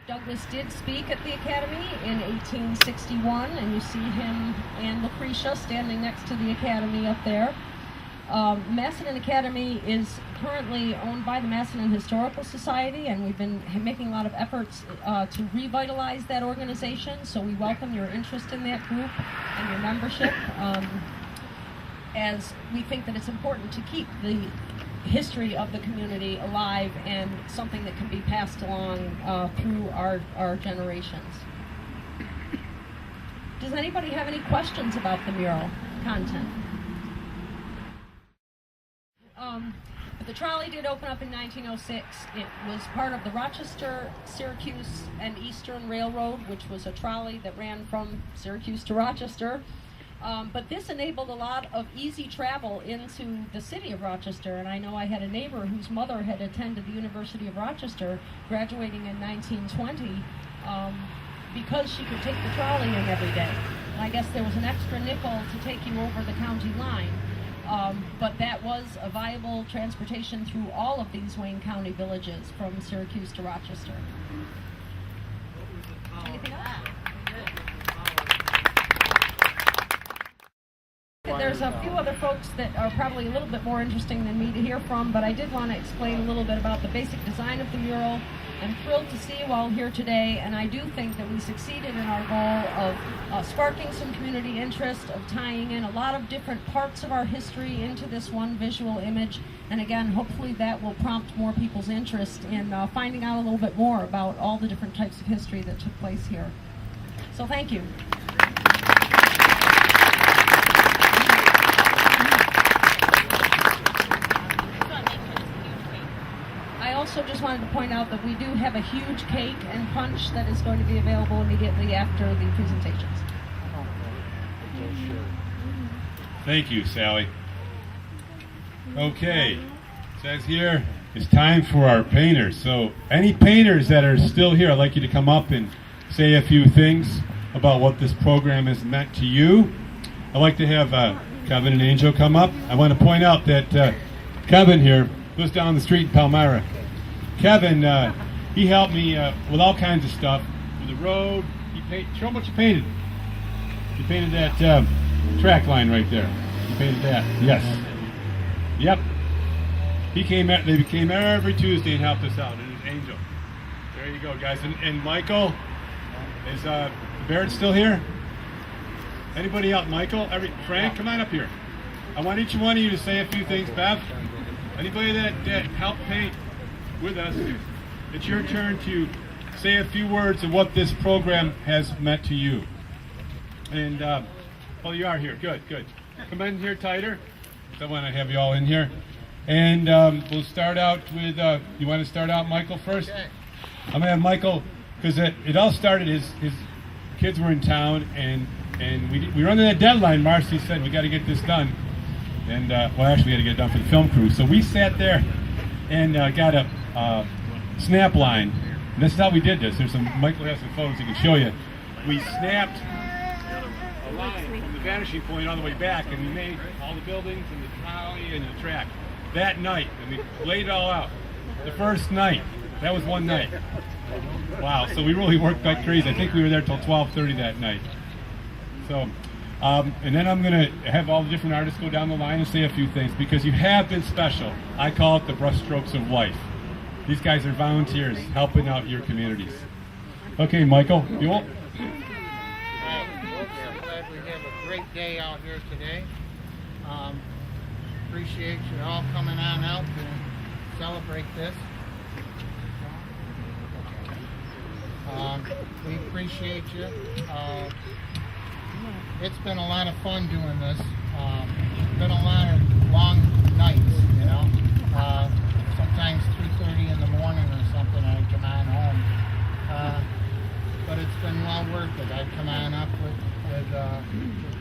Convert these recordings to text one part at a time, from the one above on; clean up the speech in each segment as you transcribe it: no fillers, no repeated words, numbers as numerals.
Douglas did speak at the Academy in 1861, and you see him and Lucretia standing next to the Academy up there. Macedon Academy is currently owned by the Macedon Historical Society, and we've been making a lot of efforts to revitalize that organization, so we welcome your interest in that group and your membership, as we think that it's important to keep the history of the community alive and something that can be passed along through our generations. Does anybody have any questions about the mural content? The trolley did open up in 1906. It was part of the Rochester, Syracuse, and Eastern Railroad, which was a trolley that ran from Syracuse to Rochester. But this enabled a lot of easy travel into the city of Rochester, and I know I had a neighbor whose mother had attended the University of Rochester, graduating in 1920, because she could take the trolley in every day. And I guess there was an extra nickel to take you over the county line, but that was a viable transportation through all of these Wayne County villages from Syracuse to Rochester. Anything else? There's a few other folks that are probably a little bit more interesting than me to hear from, but I did want to explain a little bit about the basic design of the mural. I'm thrilled to see you all here today, and I do think that we succeeded in our goal of sparking some community interest, of tying in a lot of different parts of our history into this one visual image, and again, hopefully that will prompt more people's interest in finding out a little bit more about all the different types of history that took place here. So thank you. I also just wanted to point out that we do have a huge cake and punch that is going to be available immediately after the presentations. Thank you, Sally. Okay, it says here it's time for our painters. So any painters that are still here, I'd like you to come up and say a few things about what this program has meant to you. I'd like to have Kevin and Angel come up. I want to point out that Kevin here lives down the street in Palmyra. Kevin, he helped me with all kinds of stuff. With the road, show him what you painted. You painted that track line right there. You painted that. Yes. Yep. They came every Tuesday and helped us out. And it's Angel. There you go, guys. And Michael, is Barrett still here? Anybody else? Michael? Frank, come on up here. I want each one of you to say a few things. Bev? Anybody that helped paint with us, it's your turn to say a few words of what this program has meant to you. And, oh, you are here. Good, good. Come in here tighter. I want to have you all in here. And we'll start out with, you want to start out, Michael, first? Okay. I'm going to have Michael, because it all started, his kids were in town, and we were under that deadline. Marcy said, we got to get this done. And, well, actually, we had to get it done for the film crew. So we sat there and got a snap line. And this is how we did this. Michael has some photos he can show you. We snapped a line from the vanishing point all the way back, and we made all the buildings and the trolley and the track that night. And we laid it all out. The first night. That was one night. Wow. So we really worked like crazy. I think we were there till 12:30 that night. So. And then I'm going to have all the different artists go down the line and say a few things, because you have been special. I call it the brushstrokes of life. These guys are volunteers helping out your communities. Okay, Michael, you want? Hi, folks. I'm glad we have a great day out here today. Appreciate you all coming on out to celebrate this. We appreciate you. It's been a lot of fun doing this. Been a lot of long nights, you know. Sometimes 3:30 in the morning or something I come on home. But it's been well worth it. I come on up with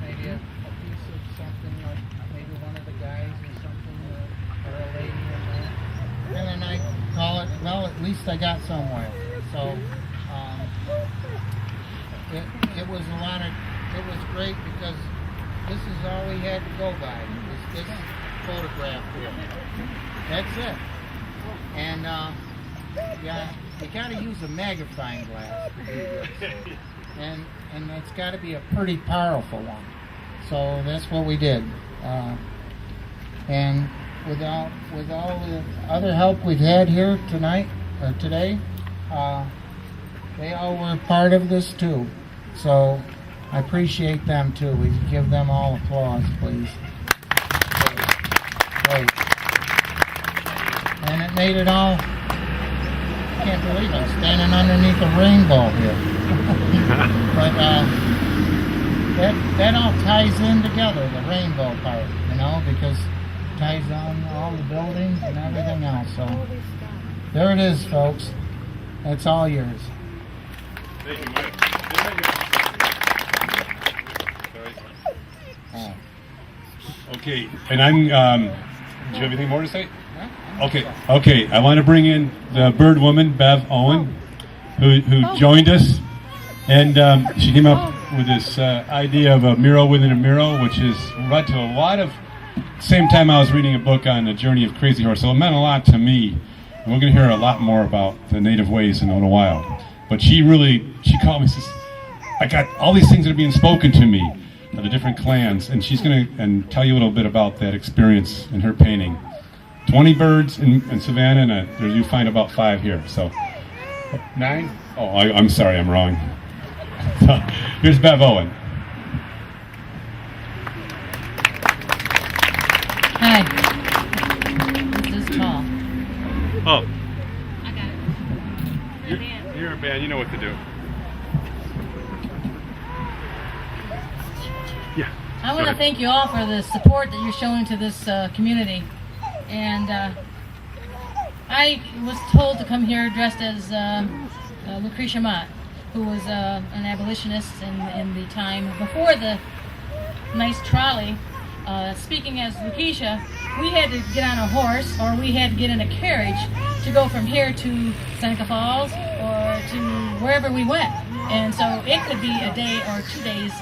maybe a piece of something, like maybe one of the guys or something, or a lady or something. And then I call it, well, at least I got somewhere. So it was a lot of. It was great because this is all we had to go by, was this photograph here. That's it. And yeah, you got to use a magnifying glass to do this, and it's got to be a pretty powerful one. So that's what we did, and with all the other help we've had here tonight or today, they all were part of this too. So I appreciate them too. We give them all applause, please. Great. And it made it all. I can't believe I'm standing underneath a rainbow here. But that all ties in together, the rainbow part, because it ties on all the buildings and everything else. So there it is, folks. It's all yours. Thank you, Mike. Okay, and do you have anything more to say? Okay. I want to bring in the bird woman, Bev Owen, who joined us, and she came up with this idea of a mural within a mural, which has led to a lot of. Same time I was reading a book on the journey of Crazy Horse, so it meant a lot to me. And we're going to hear a lot more about the native ways in a little while. But she called me and says, I got all these things that are being spoken to me, of the different clans, and she's going to tell you a little bit about that experience in her painting. 20 birds in Savannah, and you find about 5 here. So 9? Oh, I'm sorry, I'm wrong. So, here's Bev Owen. Hi. This is tall. Oh, I got it. you're a band. You know what to do. Yeah. I want to thank you all for the support that you're showing to this community. And I was told to come here dressed as Lucretia Mott, who was an abolitionist in the time before the nice trolley. Speaking as Lucretia, we had to get on a horse or we had to get in a carriage to go from here to Seneca Falls or to wherever we went. And so it could be a day or 2 days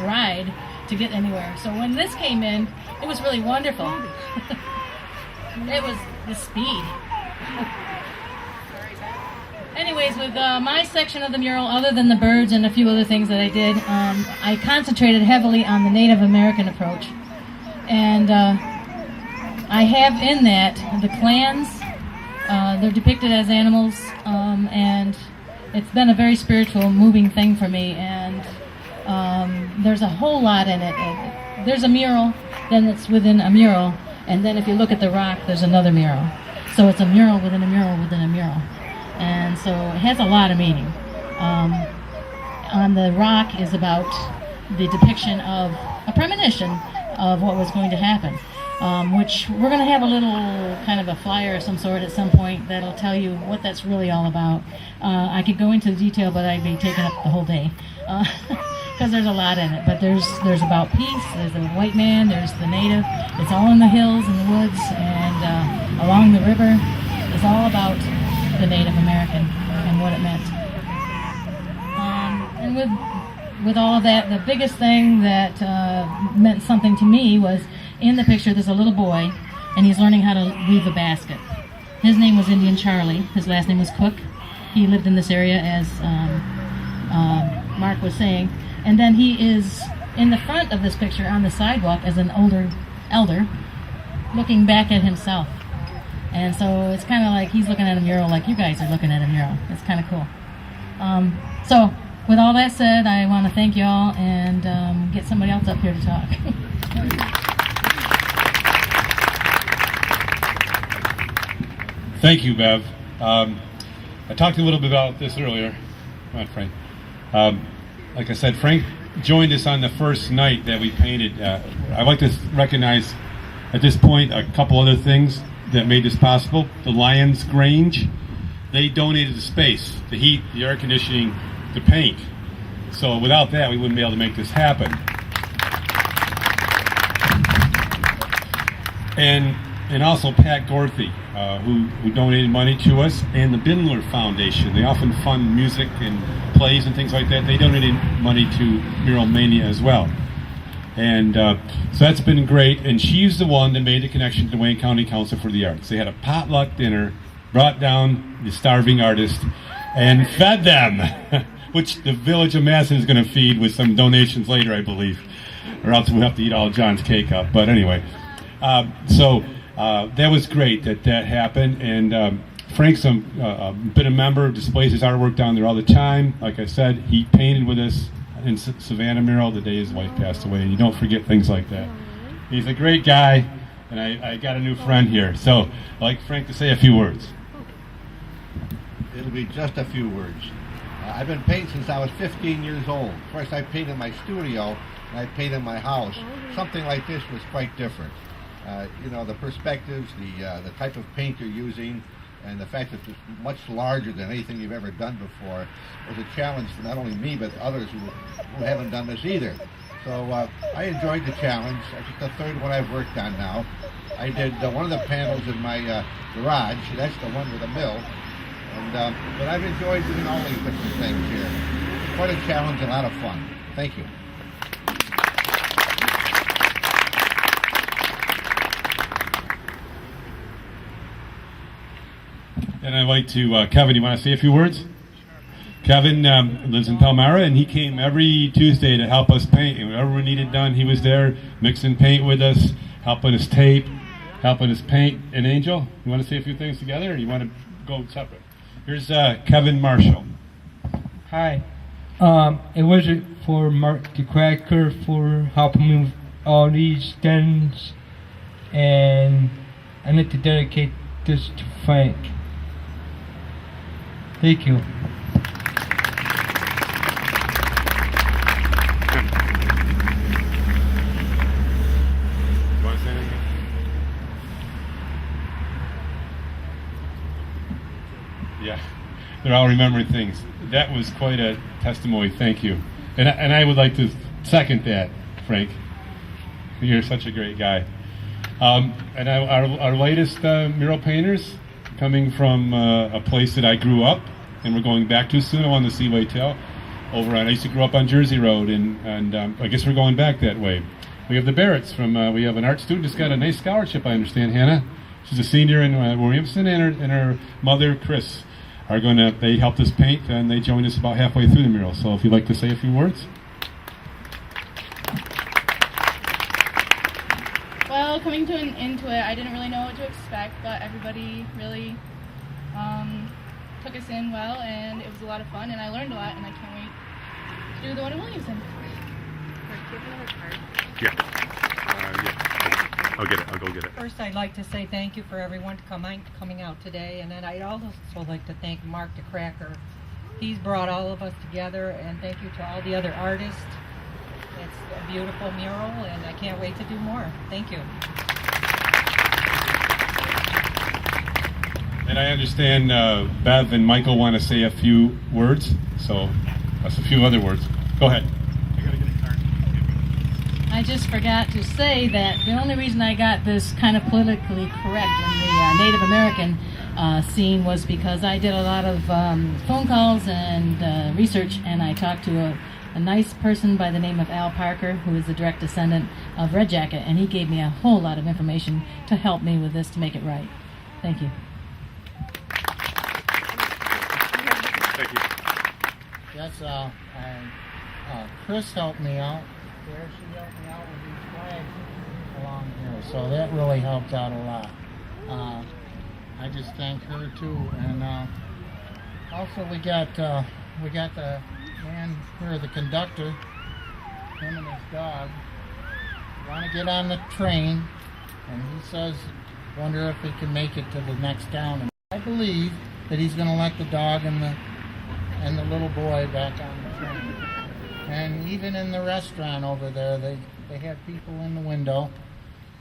ride to get anywhere. So when this came in, it was really wonderful. It was the speed. Anyways, with my section of the mural, other than the birds and a few other things that I did, I concentrated heavily on the Native American approach. And I have in that the clans. They're depicted as animals, and it's been a very spiritual, moving thing for me. And there's a whole lot in it. There's a mural, then it's within a mural, and then if you look at the rock, there's another mural. So it's a mural within a mural within a mural. And so it has a lot of meaning. On the rock is about the depiction of a premonition of what was going to happen, which we're going to have a little kind of a flyer of some sort at some point that'll tell you what that's really all about. I could go into detail, but I'd be taking up the whole day because there's a lot in it. But there's about peace, there's the white man, there's the native. It's all in the hills and the woods and along the river. It's all about the Native American and what it meant. And with all of that, the biggest thing that meant something to me was in the picture there's a little boy and he's learning how to weave a basket. His name was Indian Charlie. His last name was Cook. He lived in this area, as Mark was saying. And then he is in the front of this picture on the sidewalk as an older elder looking back at himself. And so it's kind of like he's looking at a mural like you guys are looking at a mural. It's kind of cool. So with all that said, I want to thank you all and get somebody else up here to talk. Thank you, Bev. I talked a little bit about this earlier. Come on, Frank. Like I said, Frank joined us on the first night that we painted. I'd like to recognize at this point a couple other things that made this possible. The Lions Grange, they donated the space, the heat, the air conditioning, the paint. So without that, we wouldn't be able to make this happen. And also Pat Gorthy, who donated money to us, and the Bindler Foundation. They often fund music and plays and things like that. They donated money to Mural Mania as well. And so that's been great. And she's the one that made the connection to the Wayne County Council for the Arts. They had a potluck dinner brought down the starving artist and fed them, which the village of Macedon is going to feed with some donations later, I believe, or else we'll have to eat all John's cake up. But anyway, so that was great that happened, and Frank's been a member, displays his artwork down there all the time. Like I said, he painted with us in Savannah Mural the day his wife passed away, and you don't forget things like that. He's a great guy, and I got a new friend here, so I'd like Frank to say a few words. It'll be just a few words. I've been painting since I was 15 years old. First I painted in my studio, and I painted in my house. Something like this was quite different. You know, the perspectives, the type of paint you're using, and the fact that it's much larger than anything you've ever done before was a challenge for not only me, but others who haven't done this either. So I enjoyed the challenge. It's the third one I've worked on now. I did one of the panels in my garage. That's the one with the mill. And, but I've enjoyed doing all these different things here. Quite a challenge, a lot of fun. Thank you. And I'd like to, Kevin, you want to say a few words? Kevin lives in Palmyra, and he came every Tuesday to help us paint. And whatever we needed done, he was there, mixing paint with us, helping us tape, helping us paint. And Angel, you want to say a few things together, or you want to go separate? Here's Kevin Marshall. Hi. It was for Mark DeCracker for helping me with all these things. And I'd like to dedicate this to Frank. Thank you. You want to say anything? Yeah, they're all remembering things. That was quite a testimony. Thank you. And I would like to second that, Frank. You're such a great guy. And our latest mural painters, coming from a place that I grew up, and we're going back to soon on the Seaway Tail. I used to grow up on Jersey Road, and I guess we're going back that way. We have the Barretts we have an art student who's got a nice scholarship, I understand, Hannah. She's a senior in Williamson, and her mother, Chris, they helped us paint, and they joined us about halfway through the mural. So if you'd like to say a few words. Well, coming into it, I didn't really know what to expect, but everybody really took us in well, and it was a lot of fun, and I learned a lot, and I can't wait to do the one in Williamson. I'll get it. I'll go get it. First, I'd like to say thank you for everyone coming out today, and then I'd also like to thank Mark DeCracker. He's brought all of us together, and thank you to all the other artists. It's a beautiful mural, and I can't wait to do more. Thank you. And I understand Bev and Michael want to say a few words, so that's a few other words. Go ahead. I just forgot to say that the only reason I got this kind of politically correct in the Native American scene was because I did a lot of phone calls and research, and I talked to a nice person by the name of Al Parker, who is the direct descendant of Red Jacket, and he gave me a whole lot of information to help me with this to make it right. Thank you. Thank you. Yes, Chris helped me out. There, she helped me out with these flags along here, so that really helped out a lot. I just thank her too, and also we got the man here, the conductor, him and his dog, want to get on the train, and he says, wonder if he can make it to the next town. And I believe that he's going to let the dog and the little boy back on the train. And even in the restaurant over there, they have people in the window.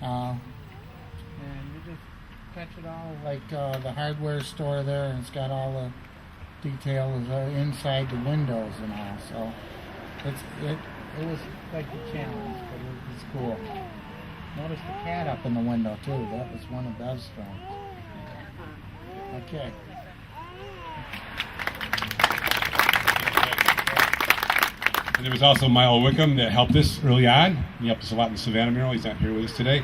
And you just catch it all, like the hardware store there, and it's got all the details inside the windows and all. So it was quite a challenge, but it was cool. Notice the cat up in the window too. That was one of Bev's strengths. Okay. And there was also Milo Wickham that helped us early on. He helped us a lot in the Savannah mural. He's not here with us today.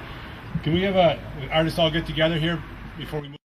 Can we have an artist all get together here before we move?